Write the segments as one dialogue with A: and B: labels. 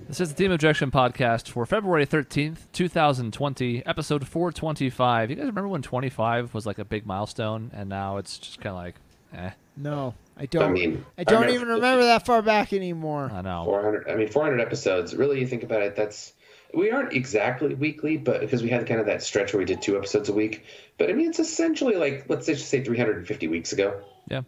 A: This is the Team Objection podcast for February 13th, 2020, episode 425. You guys remember when 25 was like a big milestone, and now it's just kind of like, eh?
B: No, I don't. I
C: don't
B: even remember that far back anymore.
A: I know.
C: 400 episodes. Really, you think about it, we aren't exactly weekly, but because we had kind of that stretch where we did 2 episodes a week. But I mean, it's essentially like, let's just say 350 weeks ago.
A: Yeah.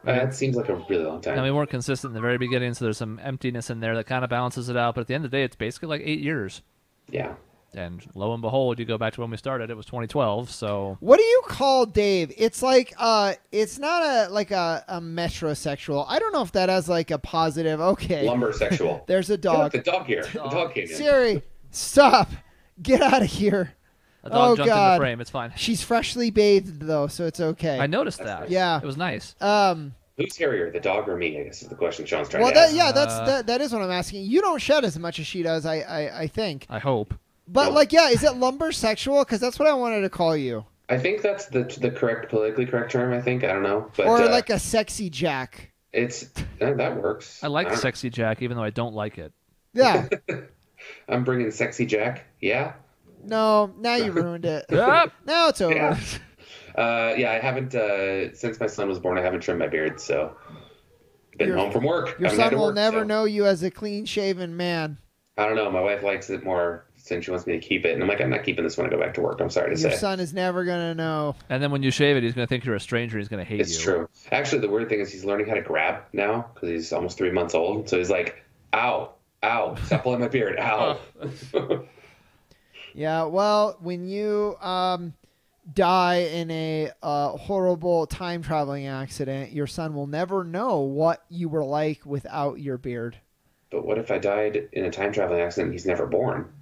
C: That seems like a really long time.
A: Now, we weren't consistent in the very beginning, so there's some emptiness in there that kind of balances it out. But at the end of the day, it's basically like 8 years.
C: Yeah.
A: And lo and behold, you go back to when we started, it was 2012, so...
B: What do you call Dave? It's like, it's not a metrosexual. I don't know if that has like a positive, okay.
C: Lumbersexual.
B: There's a dog.
C: The dog here. The dog came in.
B: Siri, stop. Get out of here.
A: A dog jumped in the frame, it's fine.
B: She's freshly bathed, though, so it's okay.
A: I noticed that.
C: Nice.
B: Yeah.
A: It was nice.
C: Who's hairier, the dog or me? I guess is the question Sean's trying to ask.
B: That is what I'm asking. You don't shed as much as she does, I think.
A: I hope.
B: But, is it lumbersexual? Because that's what I wanted to call you.
C: I think that's the politically correct term, I think. I don't know. But,
B: or like a sexy Jack.
C: That works.
A: I like Sexy Jack, even though I don't like it.
B: Yeah.
C: I'm bringing Sexy Jack. Yeah?
B: No, now you ruined it.
A: Yep.
B: Now it's over.
C: Yeah. I haven't, since my son was born, I haven't trimmed my beard, so been home from work.
B: Your son will never know you as a clean-shaven man.
C: I don't know. My wife likes it more since she wants me to keep it, and I'm like, I'm not keeping this when I go back to work. I'm sorry to say.
B: Your son is never going to know.
A: And then when you shave it, he's going to think you're a stranger. He's going to hate you.
C: It's true. Actually, the weird thing is he's learning how to grab now because he's almost 3 months old. So he's like, ow, ow, stop pulling my beard, ow.
B: Yeah, well, when you die in a horrible time-traveling accident, your son will never know what you were like without your beard.
C: But what if I died in a time-traveling accident and he's never born?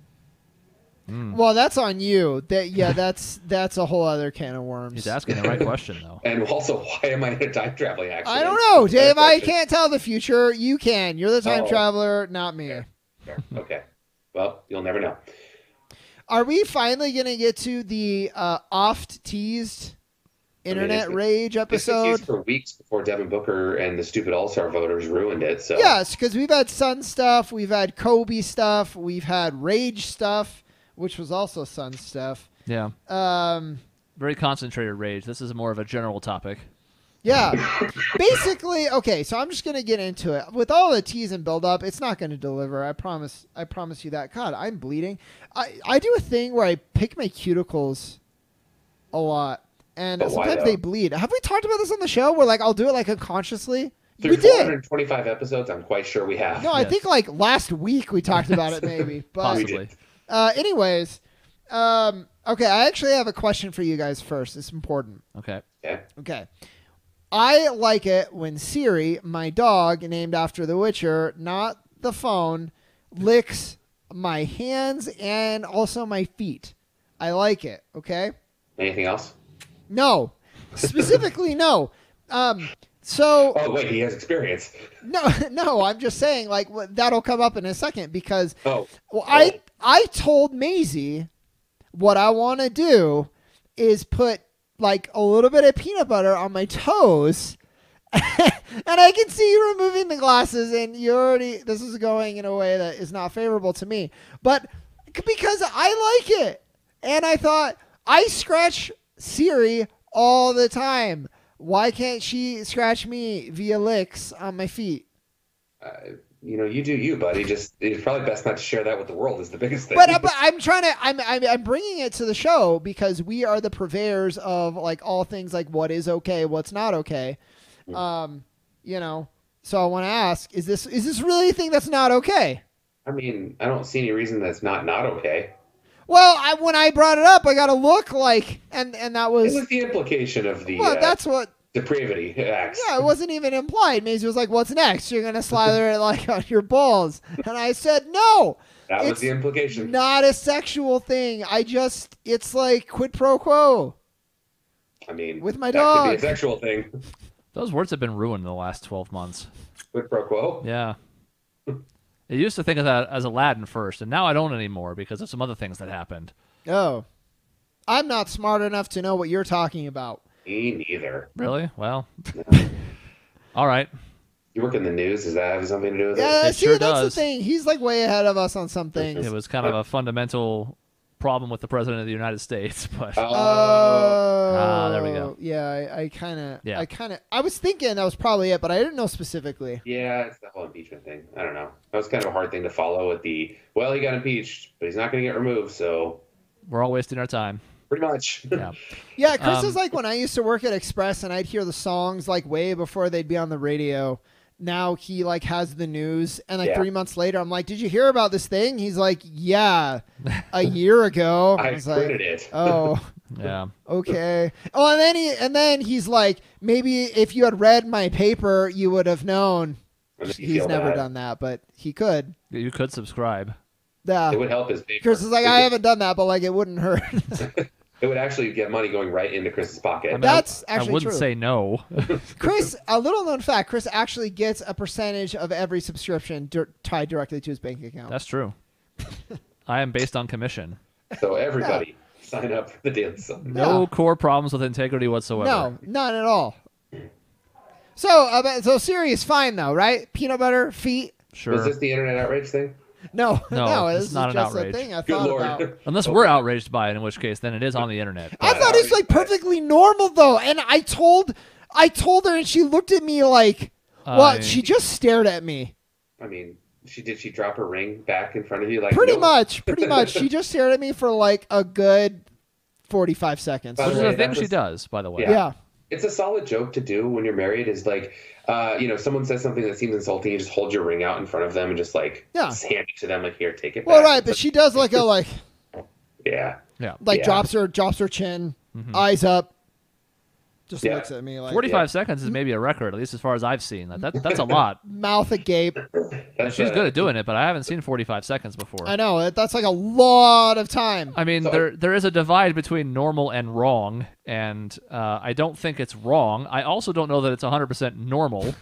B: Well, that's on you. That's a whole other can of worms.
A: He's asking the right question, though.
C: And also, why am I in a time-traveling accident?
B: I don't know, Dave. I can't tell the future. You can. You're the time traveler, not me.
C: Fair. Okay. Well, you'll never know.
B: Are we finally going to get to the oft-teased internet rage episode?
C: It's been teased for weeks before Devin Booker and the stupid All-Star voters ruined it. So
B: yes, because we've had Sun stuff, we've had Kobe stuff, we've had Rage stuff, which was also Sun stuff.
A: Yeah. Very concentrated rage. This is more of a general topic.
B: Yeah. Basically, okay, so I'm just going to get into it. With all the tease and build up, it's not going to deliver. I promise you that. God, I'm bleeding. I do a thing where I pick my cuticles a lot, and sometimes they bleed. Have we talked about this on the show where I'll do it unconsciously?
C: Through 425 episodes, I'm quite sure we have.
B: No, I think last week we talked about it maybe. But,
A: possibly.
B: Anyways, okay, I actually have a question for you guys first. It's important.
A: Okay.
C: Yeah.
B: Okay. I like it when Siri, my dog named after The Witcher, not the phone, licks my hands and also my feet. I like it, okay?
C: Anything else?
B: No. Specifically, no.
C: Oh, wait, he has experience.
B: No, I'm just saying, that'll come up in a second because I told Maisie what I want to do is put a little bit of peanut butter on my toes, and I can see you removing the glasses, and this is going in a way that is not favorable to me, but because I like it, and I thought, I scratch Siri all the time. Why can't she scratch me via licks on my feet?
C: You do you, buddy. Just it's probably best not to share that with the world. Is the biggest thing.
B: But I'm trying to. I'm bringing it to the show because we are the purveyors of all things what is okay, what's not okay. So I want to ask: Is this really a thing that's not okay?
C: I mean, I don't see any reason that's not okay.
B: Well, when I brought it up, I got to look and that was.
C: It was the implication of the.
B: Well, that's what.
C: Depravity acts.
B: Yeah, it wasn't even implied. Maisie was like, "What's next? You're gonna slather it on your balls?" And I said, "No."
C: That was the implication.
B: Not a sexual thing. It's quid pro quo.
C: I mean,
B: with my
C: that
B: dog.
C: Could be a sexual thing.
A: Those words have been ruined in the last 12 months.
C: Quid pro quo?
A: Yeah. I used to think of that as Aladdin first, and now I don't anymore because of some other things that happened.
B: Oh. I'm not smart enough to know what you're talking about.
C: Me neither.
A: Really? Well. All right.
C: You work in the news. Does that have something to do with it?
B: Yeah,
A: It
B: see,
A: sure
B: that's
A: does.
B: the thing. He's like way ahead of us on some things.
A: It was kind of a fundamental problem with the president of the United States, but there we go.
B: Yeah, I kind of,
A: Yeah.
B: I was thinking that was probably it, but I didn't know specifically.
C: Yeah, it's the whole impeachment thing. I don't know. That was kind of a hard thing to follow with the, well, he got impeached, but he's not going to get removed, so
A: we're all wasting our time.
C: pretty much.
A: Yeah.
B: Yeah, Chris is like when I used to work at Express and I'd hear the songs like way before they'd be on the radio. Now he like has the news, and like 3 months later, I'm like, "Did you hear about this thing?" He's like, "Yeah, a year ago."
C: I
B: was
C: printed
B: like,
C: it.
B: "Oh,
A: Yeah.
B: okay." Oh, and then he's like, "Maybe if you had read my paper, you would have known."
C: And then you
B: He's
C: feel
B: never
C: bad.
B: done that, but he could.
A: You could subscribe.
B: Yeah.
C: It would help his paper.
B: Chris is like, "I haven't done that, but like it wouldn't hurt."
C: It would actually get money going right into Chris's pocket.
A: I mean,
B: That's
A: I
B: actually
A: wouldn't
B: true.
A: say no.
B: Chris, a little known fact, Chris actually gets a percentage of every subscription tied directly to his bank account.
A: That's true. I am based on commission.
C: So everybody sign up for the Daily Sun.
A: No core problems with integrity whatsoever.
B: No, none at all. So Siri is fine though, right? Peanut butter, feet.
A: Sure.
C: Was this the internet outrage thing?
B: No,
A: No,
B: this
A: it's
B: is
A: not an
B: just
A: outrage.
B: a thing I
C: Good
B: thought
C: Lord.
B: about.
A: Unless we're outraged by it, in which case then it is on the internet.
B: I thought it's like perfectly normal though, and I told her, and she looked at me like, "What?" She just stared at me.
C: I mean, did she drop her ring back in front of you? Like
B: Pretty
C: nope.
B: much. She just stared at me for like a good 45 seconds.
C: By
A: Which
C: the
A: is
C: way,
A: a thing
C: that
A: she
C: was-
A: does, by the way.
B: Yeah.
C: It's a solid joke to do when you're married. Is like, someone says something that seems insulting, you just hold your ring out in front of them and just like just hand it to them, like, here, take it
B: Well,
C: back.
B: right, but she does like a
C: Yeah.
A: Yeah.
C: Yeah.
B: drops her chin, eyes up, just
C: Yeah.
B: looks at me like
A: 45 seconds is maybe a record, at least as far as I've seen. That's a lot.
B: mouth agape.
C: That's
A: She's good at doing it, but I haven't seen 45 seconds before.
B: I know that's like a lot of time.
A: I mean, there is a divide between normal and wrong, and I don't think it's wrong. I also don't know that it's 100% normal,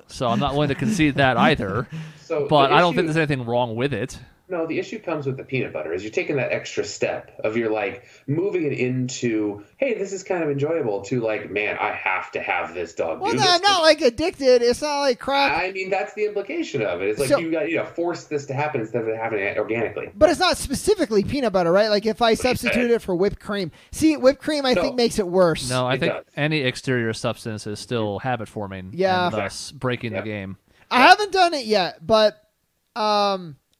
A: so I'm not willing to concede that either.
C: So
A: But
C: the
A: I don't
C: issue-
A: think there's anything wrong with it.
C: No, the issue comes with the peanut butter is you're taking that extra step of you're like moving it into, hey, this is kind of enjoyable, to like, man, I have to have this dog.
B: Well,
C: do
B: no,
C: this
B: I'm not like addicted. It's not like crack.
C: I mean, that's the implication of it. It's like
B: So-
C: you got force this to happen instead of it happening organically.
B: But it's not specifically peanut butter, right? Like if I substitute it for whipped cream. See, whipped cream I think makes it worse.
A: No, I
C: It
A: think
C: does.
A: any exterior substance is still habit forming,
B: Yeah.
A: and thus breaking the game.
B: I haven't done it yet, but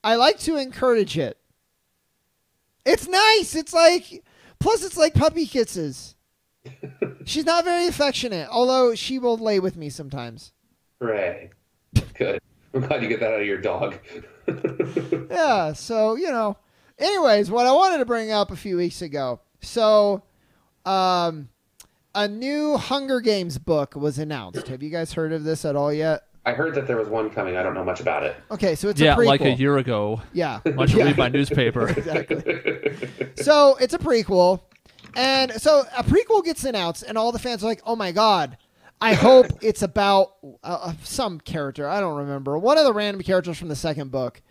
B: I like to encourage it. It's nice. It's like, plus it's like puppy kisses. She's not very affectionate, although she will lay with me sometimes.
C: Hooray. Good. I'm glad you get that out of your dog.
B: Yeah, so, anyways, what I wanted to bring up a few weeks ago. So, a new Hunger Games book was announced. Have you guys heard of this at all yet?
C: I heard that there was one coming. I don't know much about it.
B: Okay, so it's
A: Yeah,
B: a prequel.
A: like a year ago.
B: Yeah.
A: Why don't you read my newspaper?
B: Exactly. So it's a prequel. And so a prequel gets announced, and all the fans are like, oh my God, I hope it's about some character. I don't remember. One of the random characters from the second book.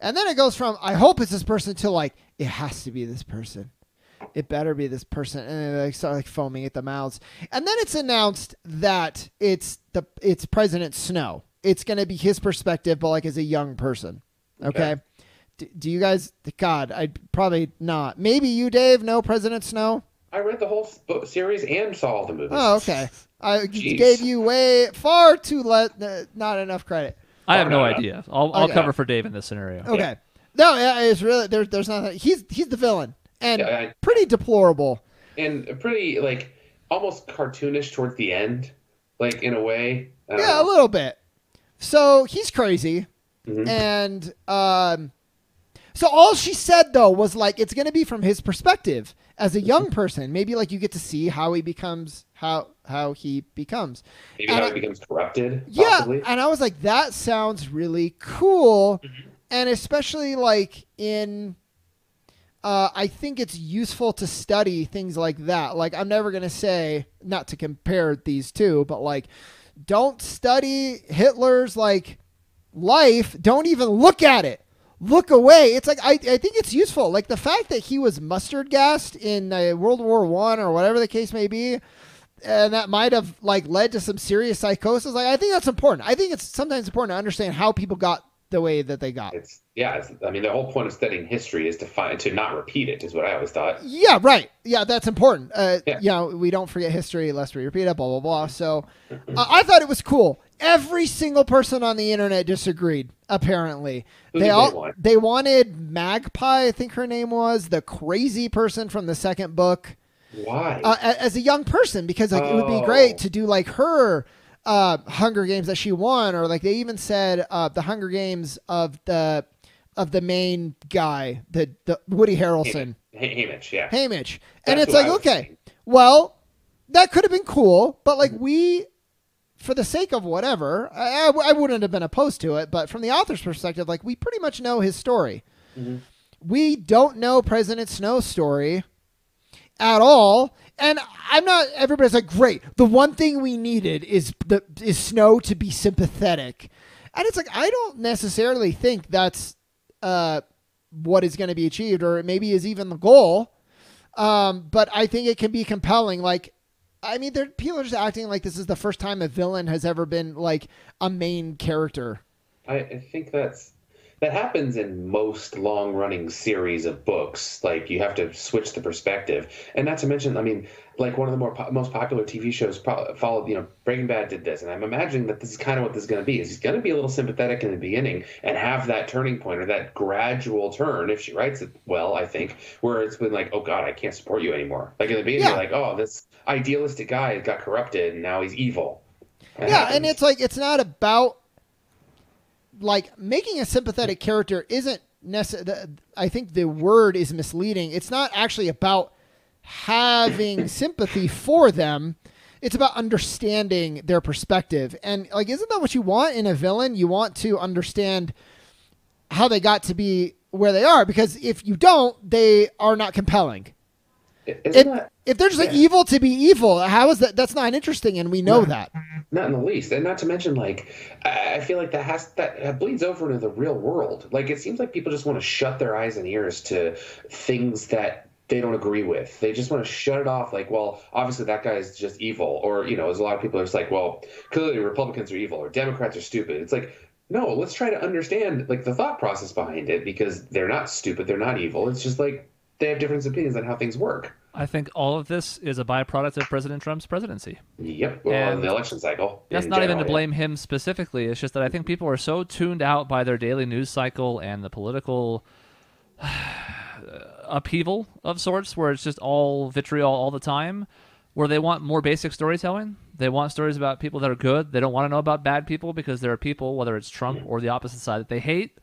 B: And then it goes from, I hope it's this person, to like, it has to be this person. It better be this person. And they start like foaming at the mouths. And then it's announced that it's President Snow. It's going to be his perspective, but like as a young person. Okay. Do you guys, God, I'd probably not. Maybe you, Dave, know President Snow?
C: I read the whole book series and saw all the movies.
B: Oh, okay. I
C: Jeez.
B: gave you far too not enough credit.
A: I have no
C: no, no.
A: idea. I'll
B: Okay.
A: cover for Dave in this scenario.
B: Okay. No, it's really there's not. He's the villain and
C: Yeah,
B: pretty deplorable.
C: and pretty like almost cartoonish towards the end, like in a way. I don't
B: Yeah, a
C: know.
B: little bit. So he's crazy,
C: Mhm.
B: and so all she said though was like it's going to be from his perspective as a young person. Maybe like you get to see how he becomes how he becomes.
C: Maybe
B: and
C: how
B: I-
C: it becomes corrupted.
B: Yeah,
C: Possibly.
B: and I was like, that sounds really cool, and especially like in. I think it's useful to study things like that. Like, I'm never going to say, not to compare these two, but like, don't study Hitler's like life. Don't even look at it. Look away. It's like, I think it's useful. Like the fact that he was mustard gassed in World War I or whatever the case may be, and that might have like led to some serious psychosis. Like, I think that's important. I think it's sometimes important to understand how people got the way that they got.
C: I mean, the whole point of studying history is to not repeat it, is what I always thought.
B: Yeah, right. Yeah, that's important. We don't forget history lest we repeat it, blah, blah, blah. So I thought it was cool. Every single person on the internet disagreed, apparently. They wanted Magpie, I think her name was, the crazy person from the second book.
C: Why?
B: As a young person, because like it would be great to do like her Hunger Games that she won, or like they even said the Hunger Games of the main guy, the Woody Harrelson.
C: Haymitch, yeah.
B: Haymitch. And it's like, okay, well, that could have been cool, but like for the sake of whatever, I wouldn't have been opposed to it, but from the author's perspective, like we pretty much know his story. Mm-hmm. We don't know President Snow's story at all. And everybody's like, great. The one thing we needed is Snow to be sympathetic. And it's like, I don't necessarily think that's what is going to be achieved, or maybe is even the goal. But I think it can be compelling. Like, I mean, people are just acting like this is the first time a villain has ever been like a main character.
C: I think that happens in most long-running series of books. Like, you have to switch the perspective, and not to mention, I mean, like one of the most popular TV shows followed. Breaking Bad did this, and I'm imagining that this is kind of what this is going to be. Is he's going to be a little sympathetic in the beginning and have that turning point or that gradual turn if she writes it well. I think where it's been like, oh God, I can't support you anymore. Like in the beginning, you're like, oh, this idealistic guy got corrupted and now he's evil.
B: And it's like it's not about. Like, making a sympathetic character isn't necessary. I think the word is misleading. It's not actually about having sympathy for them. It's about understanding their perspective. And, like, isn't that what you want in a villain? You want to understand how they got to be where they are. Because if you don't, they are not compelling. If they're just like evil to be evil, how is that? That's not interesting, and we know that.
C: Not in the least, and not to mention, like, I feel like that bleeds over into the real world. Like, it seems like people just want to shut their eyes and ears to things that they don't agree with. They just want to shut it off. Like, well, obviously that guy is just evil, or as a lot of people are just like, well, clearly Republicans are evil or Democrats are stupid. It's like, no, let's try to understand like the thought process behind it, because they're not stupid, they're not evil. It's just like they have different opinions on how things work.
A: I think all of this is a byproduct of President Trump's presidency.
C: Yep, well, in the election cycle.
A: That's not even to blame him specifically. It's just that I think people are so tuned out by their daily news cycle and the political upheaval of sorts, where it's just all vitriol all the time, where they want more basic storytelling. They want stories about people that are good. They don't want to know about bad people, because there are people, whether it's Trump or the opposite side, that they hate.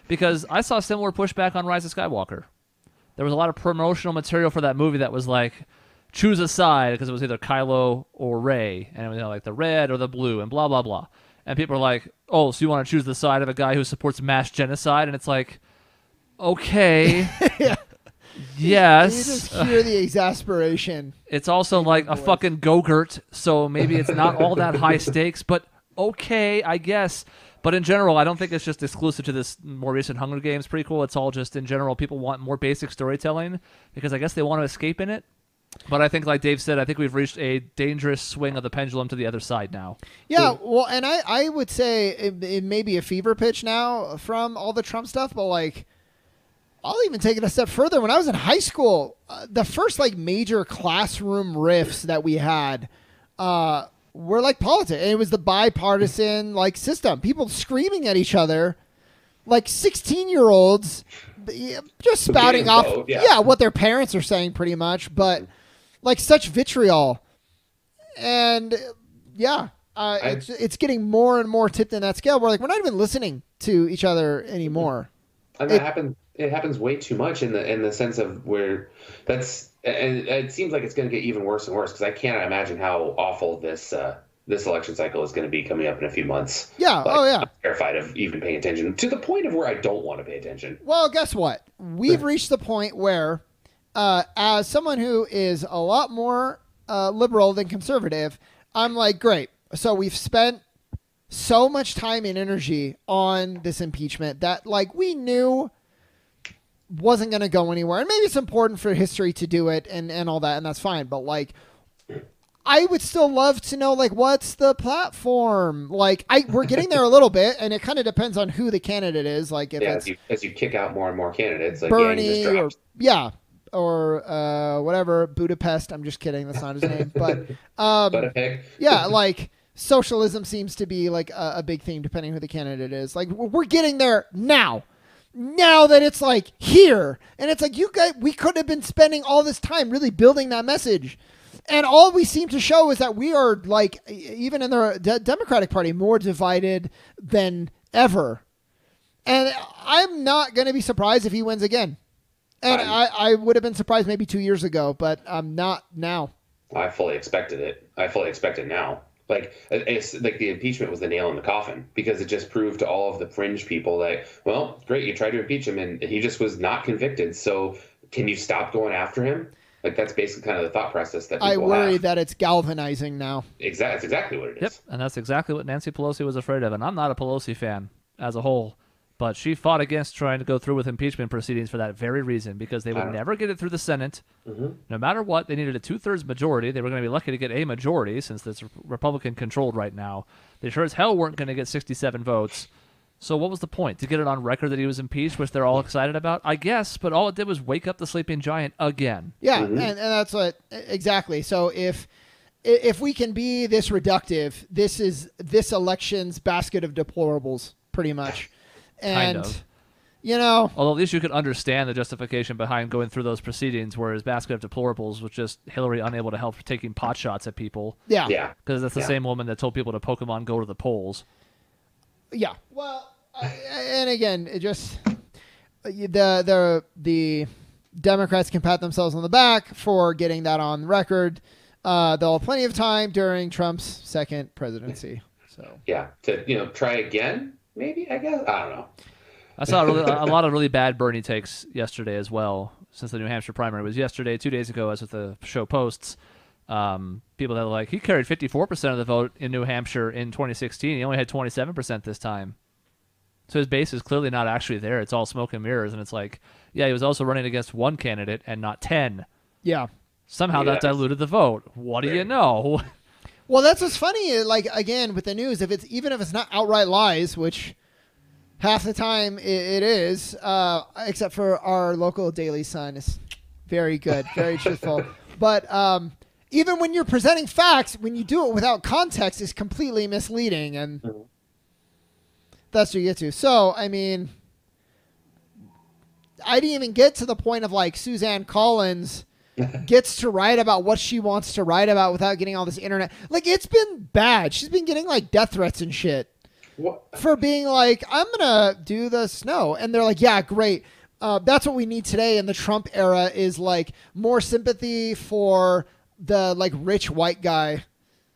A: Because I saw similar pushback on Rise of Skywalker. There was a lot of promotional material for that movie that was like, choose a side, because it was either Kylo or Rey, and it was like the red or the blue, and blah, blah, blah. And people are like, oh, so you want to choose the side of a guy who supports mass genocide? And it's like, okay, yes.
B: You just hear the exasperation.
A: It's also like a fucking Go-Gurt, so maybe it's not all that high stakes, but okay, I guess. But in general, I don't think it's just exclusive to this more recent Hunger Games prequel. It's all just in general, people want more basic storytelling because I guess they want to escape in it. But I think, like Dave said, I think we've reached a dangerous swing of the pendulum to the other side now.
B: Yeah, well, and I would say it may be a fever pitch now from all the Trump stuff, but like, I'll even take it a step further. When I was in high school, the first like major classroom riffs that we had were like politics. And it was the bipartisan like system. People screaming at each other, like 16-year-olds, just spouting off what their parents are saying pretty much, but like such vitriol. And it's getting more and more tipped in that scale. We're like, we're not even listening to each other anymore.
C: And it happens way too much in the sense of where and it seems like it's going to get even worse and worse, because I can't imagine how awful this election cycle is going to be coming up in a few months.
B: Yeah.
C: I'm terrified of even paying attention, to the point of where I don't want to pay attention.
B: Well, guess what? We've reached the point where, as someone who is a lot more liberal than conservative, I'm like, great. So we've spent so much time and energy on this impeachment that like we knew wasn't going to go anywhere. And maybe it's important for history to do it and all that, and that's fine. But like, I would still love to know, like, what's the platform? Like, we're getting there a little bit, and it kind of depends on who the candidate is. Like, if it's
C: as you kick out more and more candidates, like
B: Bernie or whatever, Budapest. I'm just kidding. That's not his name, but yeah, like socialism seems to be like a big theme depending who the candidate is. Like, we're getting there now. Now that it's like here, and it's like, you guys, we could have been spending all this time really building that message. And all we seem to show is that we are, like, even in the Democratic Party, more divided than ever. And I'm not going to be surprised if he wins again. And I would have been surprised maybe 2 years ago, but I'm not now.
C: I fully expected it. I fully expect it now. Like, it's like the impeachment was the nail in the coffin, because it just proved to all of the fringe people that, well, great, you tried to impeach him and he just was not convicted. So can you stop going after him? Like, that's basically kind of the thought process that people
B: I worry
C: have.
B: that it's galvanizing now.
C: That's exactly what it is.
A: Yep, and that's exactly what Nancy Pelosi was afraid of. And I'm not a Pelosi fan as a whole, but she fought against trying to go through with impeachment proceedings for that very reason, because they would never get it through the Senate. No matter what, they needed a 2/3 majority. They were going to be lucky to get a majority since it's Republican-controlled right now. They sure as hell weren't going to get 67 votes. So what was the point? To get it on record that he was impeached, which they're all excited about? I guess, but all it did was wake up the sleeping giant again.
B: Yeah, and that's what exactly. So if we can be this reductive, this is this election's basket of deplorables, pretty much. And,
A: kind of.
B: You know,
A: although at least you could understand the justification behind going through those proceedings, whereas basket of deplorables was just Hillary unable to help taking pot shots at people.
B: Yeah.
A: Because that's the same woman that told people to Pokemon go to the polls.
B: Yeah. Well, and again, it just the Democrats can pat themselves on the back for getting that on record. They'll have plenty of time during Trump's second presidency. So
C: yeah, to try again, maybe, I guess. I don't know.
A: I saw a lot of really bad Bernie takes yesterday as well, since the New Hampshire primary was yesterday. 2 days ago, as with the show posts. People that are like, he carried 54% of the vote in New Hampshire in 2016. He only had 27% this time. So his base is clearly not actually there. It's all smoke and mirrors. And it's like, yeah, he was also running against one candidate and not 10.
B: Yeah.
A: Somehow that diluted the vote. What do you know?
B: Well, that's what's funny. Like, again, with the news, even if it's not outright lies, which half the time it is, except for our local Daily Sun is very good, very truthful. But even when you're presenting facts, when you do it without context, it's completely misleading, and that's what you get to. So, I mean, I didn't even get to the point of, like, Suzanne Collins gets to write about what she wants to write about without getting all this internet. Like, it's been bad. She's been getting, like, death threats and shit for being like, I'm going to do the snow. And they're like, yeah, great. That's what we need today in the Trump era is, like, more sympathy for the, like, rich white guy.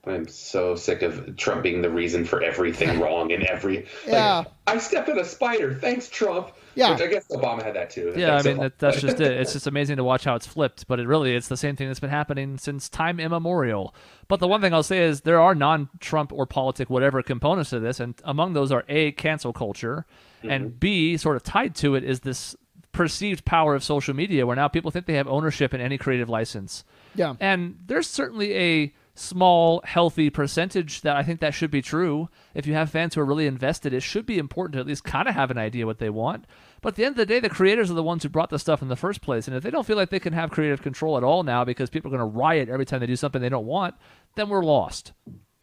C: I'm so sick of Trump being the reason for everything wrong in every.
B: Yeah.
C: Like, I stepped in a spider. Thanks, Trump.
B: Yeah.
C: Which I guess Obama had that too.
A: Yeah, I mean, that's just it. It's just amazing to watch how it's flipped, but it's the same thing that's been happening since time immemorial. But the one thing I'll say is there are non-Trump or politic whatever components to this, and among those are A, cancel culture, and B, sort of tied to it is this perceived power of social media where now people think they have ownership in any creative license.
B: Yeah.
A: And there's certainly a small, healthy percentage that I think that should be true. If you have fans who are really invested, it should be important to at least kind of have an idea what they want. But at the end of the day, the creators are the ones who brought the stuff in the first place. And if they don't feel like they can have creative control at all now because people are going to riot every time they do something they don't want, then we're lost.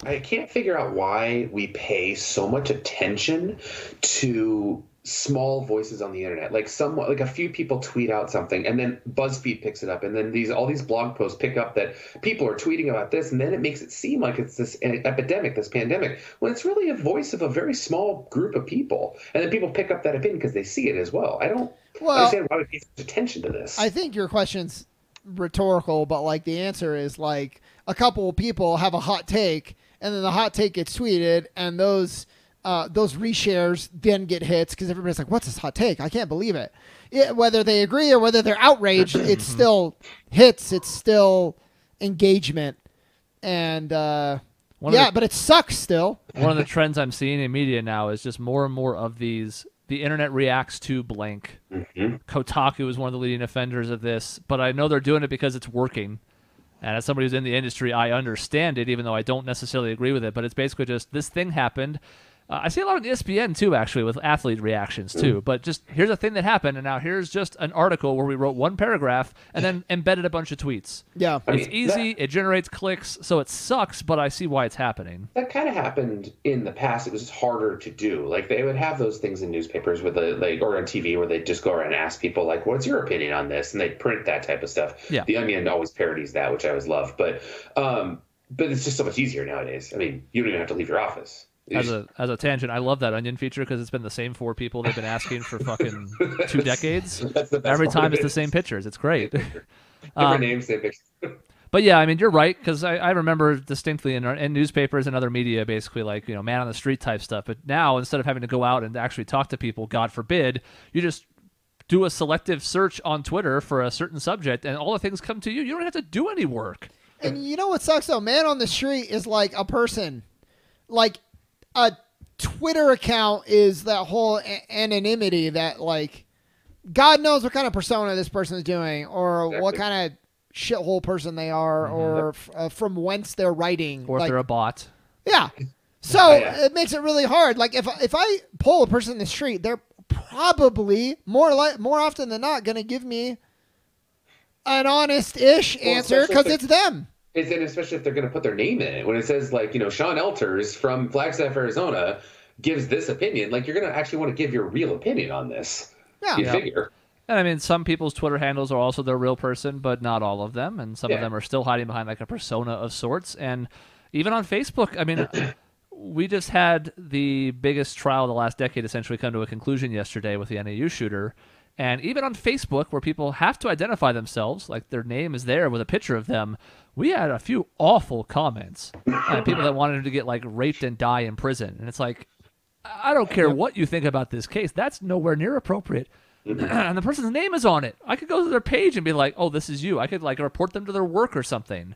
C: I can't figure out why we pay so much attention to small voices on the internet. Like a few people tweet out something and then BuzzFeed picks it up, and then all these blog posts pick up that people are tweeting about this, and then it makes it seem like it's this epidemic, this pandemic, when it's really a voice of a very small group of people. And then people pick up that opinion because they see it as well. I don't understand why we pay such attention to this.
B: I think your question's rhetorical, but like the answer is like a couple of people have a hot take, and then the hot take gets tweeted, and those reshares then get hits because everybody's like, what's this hot take? I can't believe it. Whether they agree or whether they're outraged, it's still hits. It's still engagement. And but it sucks still.
A: One of the trends I'm seeing in media now is just more and more of these. The internet reacts to blank. Kotaku is one of the leading offenders of this, but I know they're doing it because it's working. And as somebody who's in the industry, I understand it, even though I don't necessarily agree with it. But it's basically just this thing happened. I see a lot on ESPN, too, actually, with athlete reactions, too. But just here's a thing that happened, and now here's just an article where we wrote one paragraph and then embedded a bunch of tweets.
B: Yeah.
A: It's easy. It generates clicks, so it sucks, but I see why it's happening.
C: That kind of happened in the past. It was harder to do. Like, they would have those things in newspapers with or on TV where they'd just go around and ask people, like, what's your opinion on this? And they'd print that type of stuff.
A: Yeah.
C: The Onion always parodies that, which I always love. But it's just so much easier nowadays. I mean, you don't even have to leave your office.
A: As a tangent, I love that Onion feature because it's been the same 4 people they've been asking for fucking 2 decades. Every time it's the same pictures. It's great.
C: Different names, same pictures.
A: But yeah, I mean, you're right, because I remember distinctly in newspapers and other media, basically like, man on the street type stuff. But now, instead of having to go out and actually talk to people, God forbid, you just do a selective search on Twitter for a certain subject, and all the things come to you. You don't have to do any work.
B: And you know what sucks, though? Man on the street is like a person. Like, a Twitter account is that whole anonymity that, like, God knows what kind of persona this person is doing, or what kind of shithole person they are, or from whence they're writing,
A: or if they're a bot.
B: Yeah. So it makes it really hard. Like, if I pull a person in the street, they're probably more often than not going to give me an honest-ish answer because it's them.
C: And especially if they're going to put their name in it. When it says, like, Sean Elters from Flagstaff, Arizona gives this opinion, like, you're going to actually want to give your real opinion on this.
B: Yeah.
C: You figure.
A: And I mean, some people's Twitter handles are also their real person, but not all of them. And some of them are still hiding behind like a persona of sorts. And even on Facebook, I mean, we just had the biggest trial of the last decade essentially come to a conclusion yesterday with the NAU shooter. And even on Facebook, where people have to identify themselves, like their name is there with a picture of them, we had a few awful comments. People that wanted to get like raped and die in prison. And it's like, I don't care what you think about this case. That's nowhere near appropriate. And the person's name is on it. I could go to their page and be like, oh, this is you. I could like report them to their work or something.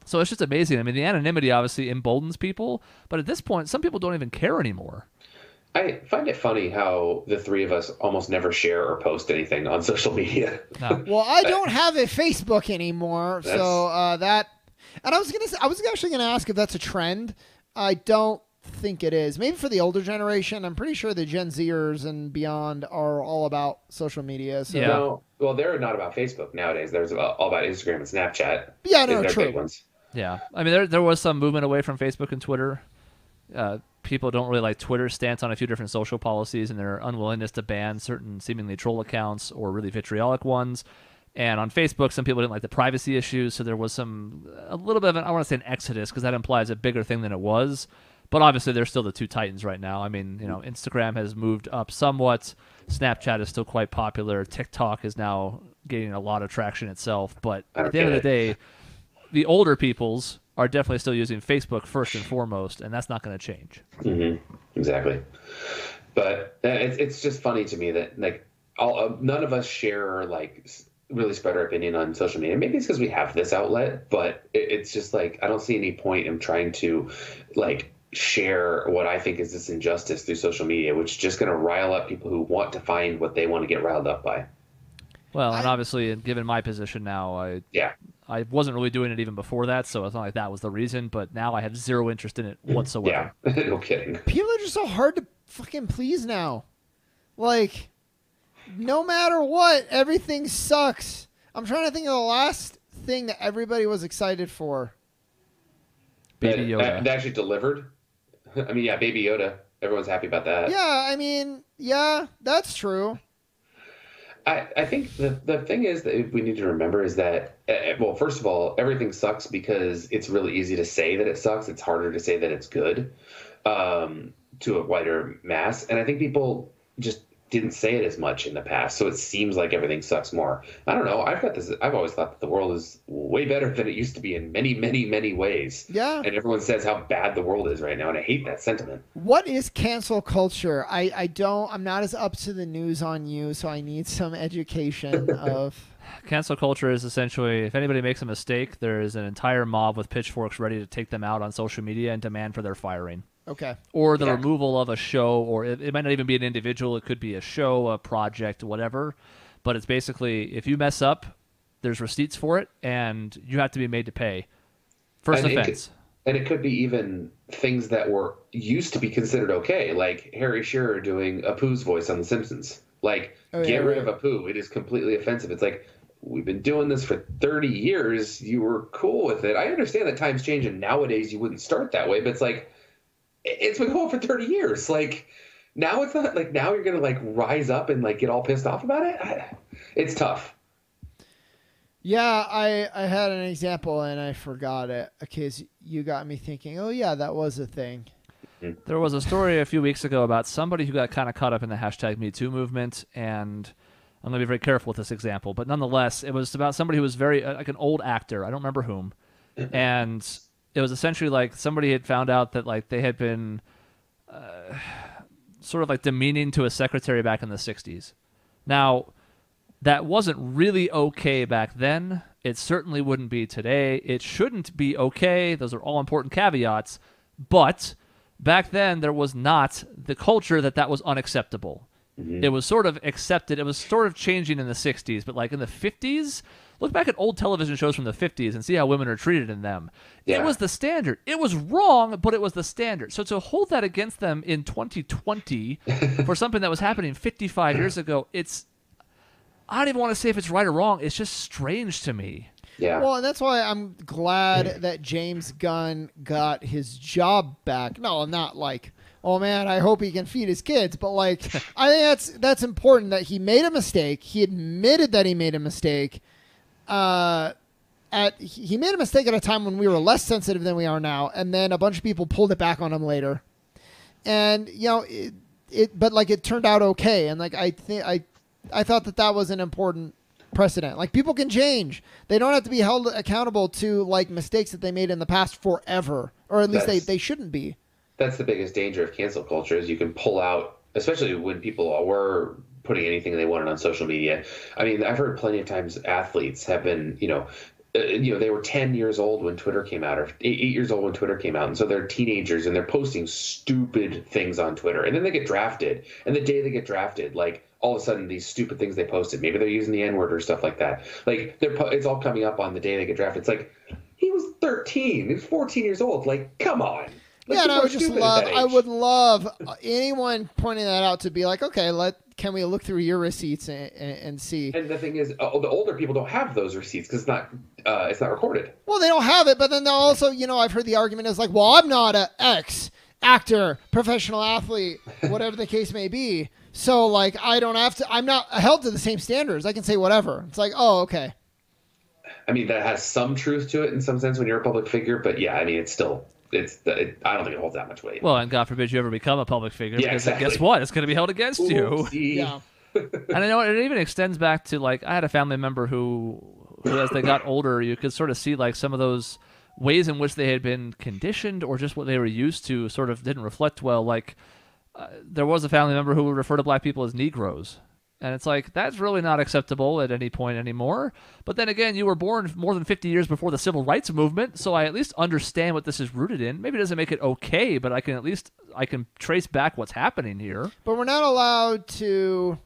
A: So it's just amazing. I mean, the anonymity obviously emboldens people. But at this point, some people don't even care anymore.
C: I find it funny how the 3 of us almost never share or post anything on social media.
A: No.
B: Well, I don't have a Facebook anymore, so that. And I was actually gonna ask if that's a trend. I don't think it is. Maybe for the older generation. I'm pretty sure the Gen Zers and beyond are all about social media. So.
A: Yeah.
C: No, well, they're not about Facebook nowadays. There's all about Instagram and Snapchat.
B: Yeah, no,
C: they're
B: true.
C: big ones.
A: Yeah. I mean, there was some movement away from Facebook and Twitter. People don't really like Twitter's stance on a few different social policies and their unwillingness to ban certain seemingly troll accounts or really vitriolic ones. And on Facebook, some people didn't like the privacy issues, so there was a little bit of I want to say an exodus, because that implies a bigger thing than it was. But obviously, they're still the 2 titans right now. I mean, Instagram has moved up somewhat. Snapchat is still quite popular. TikTok is now getting a lot of traction itself. But at the end of the day, the older peoples are definitely still using Facebook first and foremost, and that's not going to change.
C: Mm-hmm. Exactly. But it's just funny to me that like none of us share like really spread our opinion on social media. Maybe it's because we have this outlet, but it's just like I don't see any point in trying to like share what I think is this injustice through social media, which is just going to rile up people who want to find what they want to get riled up by.
A: Well, and obviously, given my position now, I wasn't really doing it even before that, so it's not like that was the reason, but now I have zero interest in it whatsoever.
C: Yeah, no kidding.
B: People are just so hard to fucking please now. Like, no matter what, everything sucks. I'm trying to think of the last thing that everybody was excited for.
A: Baby Yoda.
C: That actually delivered. I mean, yeah, Baby Yoda. Everyone's happy about that.
B: Yeah, I mean, yeah, that's true.
C: I think the thing is that we need to remember is that, well, first of all, everything sucks because it's really easy to say that it sucks. It's harder to say that it's good to a wider mass. And I think people just didn't say it as much in the past. So it seems like everything sucks more. I don't know. I've always thought that the world is way better than it used to be in many, many, many ways.
B: Yeah.
C: And everyone says how bad the world is right now. And I hate that sentiment.
B: What is cancel culture? I'm not as up to the news on you, so I need some education of.
A: Cancel culture is essentially, if anybody makes a mistake, there is an entire mob with pitchforks ready to take them out on social media and demand for their firing.
B: Okay.
A: Or the removal of a show, or it might not even be an individual. It could be a show, a project, whatever. But it's basically, if you mess up, there's receipts for it, and you have to be made to pay. First offense.
C: And it could be even things that were used to be considered okay, like Harry Shearer doing Apu's voice on The Simpsons. Like, get rid of Apu. It is completely offensive. It's like, we've been doing this for 30 years. You were cool with it. I understand that times change, and nowadays you wouldn't start that way, but it's like, it's been going for 30 years. Like, now it's not like, now you're going to like rise up and like get all pissed off about it. It's tough.
B: Yeah, I had an example and I forgot it because you got me thinking, oh, yeah, that was a thing.
A: There was a story a few weeks ago about somebody who got kind of caught up in the hashtag MeToo movement, and I'm going to be very careful with this example, but nonetheless, it was about somebody who was very, like an old actor. I don't remember whom. And it was essentially like somebody had found out that like they had been sort of like demeaning to a secretary back in the 60s. Now, that wasn't really okay back then. It certainly wouldn't be today. It shouldn't be okay. Those are all important caveats. But back then, there was not the culture that was unacceptable. Mm-hmm. It was sort of accepted. It was sort of changing in the 60s. But like in the 50s, look back at old television shows from the 50s and see how women are treated in them. Yeah. It was the standard. It was wrong, but it was the standard. So to hold that against them in 2020 for something that was happening 55 years ago, I don't even want to say if it's right or wrong. It's just strange to me.
C: Yeah.
B: Well, and that's why I'm glad that James Gunn got his job back. No, I'm not like, oh man, I hope he can feed his kids. But like, I think that's important that he made a mistake. He admitted that he made a mistake. He made a mistake at a time when we were less sensitive than we are now, and then a bunch of people pulled it back on him later. And you know, but like it turned out okay. And like I thought that was an important precedent. Like, people can change. They don't have to be held accountable to like mistakes that they made in the past forever, or at least they shouldn't be.
C: That's the biggest danger of cancel culture, is you can pull out, especially when people were putting anything they wanted on social media. I mean, I've heard plenty of times athletes have been, they were 10 years old when Twitter came out, or 8 years old when Twitter came out. And so they're teenagers and they're posting stupid things on Twitter. And then they get drafted. And the day they get drafted, like, all of a sudden these stupid things they posted, maybe they're using the N-word or stuff like that. Like, it's all coming up on the day they get drafted. It's like, he was 13. He was 14 years old. Like, come on. Like,
B: yeah, and I would love anyone pointing that out to be like, okay, can we look through your receipts and see?
C: And the thing is, the older people don't have those receipts because it's not recorded.
B: Well, they don't have it, but then they'll also, I've heard the argument is like, well, I'm not an ex-actor, professional athlete, whatever the case may be. So, like, I don't have to, I'm not held to the same standards. I can say whatever. It's like, oh, okay.
C: I mean, that has some truth to it in some sense when you're a public figure, but yeah, I mean, I don't think it holds that much weight.
A: Well, and God forbid you ever become a public figure, because guess what? It's going to be held against you.
B: Yeah.
A: And I know it even extends back to, like, I had a family member who as they got older, you could sort of see, like, some of those ways in which they had been conditioned or just what they were used to sort of didn't reflect well. Like, there was a family member who would refer to black people as Negroes. And it's like, that's really not acceptable at any point anymore. But then again, you were born more than 50 years before the Civil Rights Movement, so I at least understand what this is rooted in. Maybe it doesn't make it okay, but I can trace back what's happening here.
B: But we're not allowed to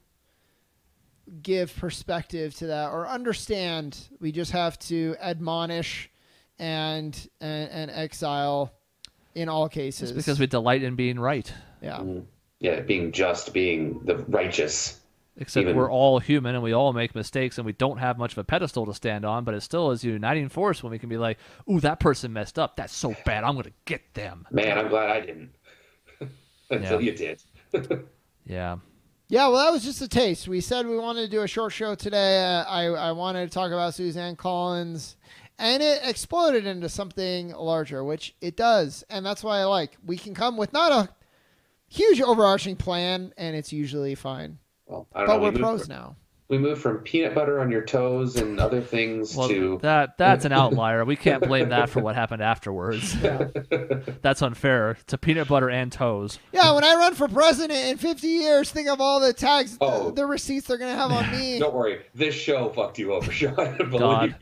B: give perspective to that or understand. We just have to admonish and exile in all cases.
A: It's because we delight in being right.
B: Yeah.
C: Mm-hmm. Yeah, being just, being the righteous.
A: Except we're all human and we all make mistakes and we don't have much of a pedestal to stand on, but it still is a uniting force when we can be like, ooh, that person messed up. That's so bad. I'm going to get them.
C: Man, I'm glad I didn't. Until you did.
A: Yeah.
B: Yeah, well, that was just a taste. We said we wanted to do a short show today. I wanted to talk about Suzanne Collins, and it exploded into something larger, which it does. And that's why I like. We can come with not a huge overarching plan, and it's usually fine.
C: Well,
B: but we're pros now.
C: We moved from peanut butter on your toes and other things to...
A: That's an outlier. We can't blame that for what happened afterwards. That's unfair. To peanut butter and toes.
B: Yeah, when I run for president in 50 years, think of all the tags, the receipts they're going to have on me.
C: Don't worry. This show fucked you over, Sean.
A: God.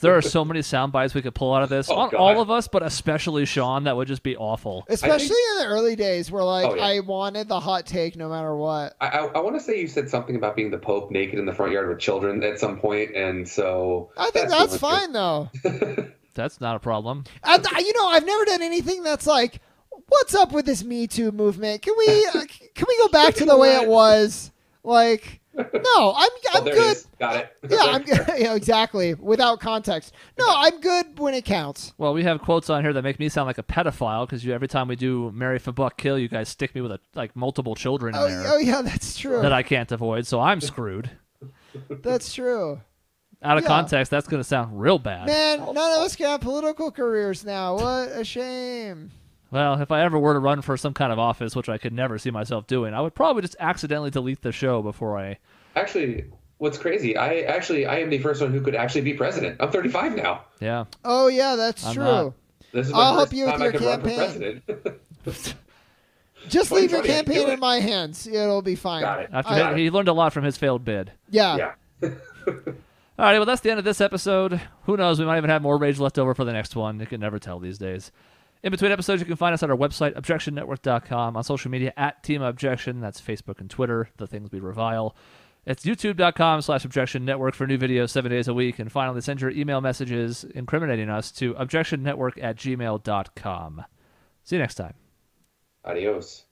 A: There are so many sound bites we could pull out of this. Not all of us, but especially Sean. That would just be awful.
B: Especially in the early days where, like, I wanted the hot take no matter what.
C: I want to say you said something about being the Pope naked naked in the front yard with children at some point, and so
B: I think that's fine though.
A: That's not a problem.
B: I've never done anything that's like, what's up with this Me Too movement? Can we go back to the way it was? Like, no, I'm good.
C: Got it.
B: Yeah, I'm good. Yeah, exactly. Without context. No, I'm good when it counts.
A: Well, we have quotes on here that make me sound like a pedophile because every time we do marry for buck kill, you guys stick me with multiple children in there.
B: Oh yeah, that's true.
A: That I can't avoid, so I'm screwed.
B: That's true.
A: Out of context, that's going to sound real bad.
B: Man, none of us can have political careers now. What a shame.
A: Well, if I ever were to run for some kind of office, which I could never see myself doing, I would probably just accidentally delete the show before I...
C: Actually, what's crazy, I am the first one who could actually be president. I'm 35 now.
A: Yeah.
B: Oh, yeah, that's true.
C: This is
B: I'll
C: my
B: help
C: first
B: you with
C: time
B: your
C: I can run for
B: campaign.
C: president.
B: Just leave your campaign in my hands. It'll be fine.
C: Got it.
A: He learned a lot from his failed bid.
B: Yeah.
A: All right, well, that's the end of this episode. Who knows? We might even have more rage left over for the next one. You can never tell these days. In between episodes, you can find us at our website, objectionnetwork.com, on social media at Team Objection. That's Facebook and Twitter, the things we revile. It's youtube.com/Objection Network for new videos 7 days a week. And finally, send your email messages incriminating us to objectionnetwork@gmail.com. See you next time.
C: Adios.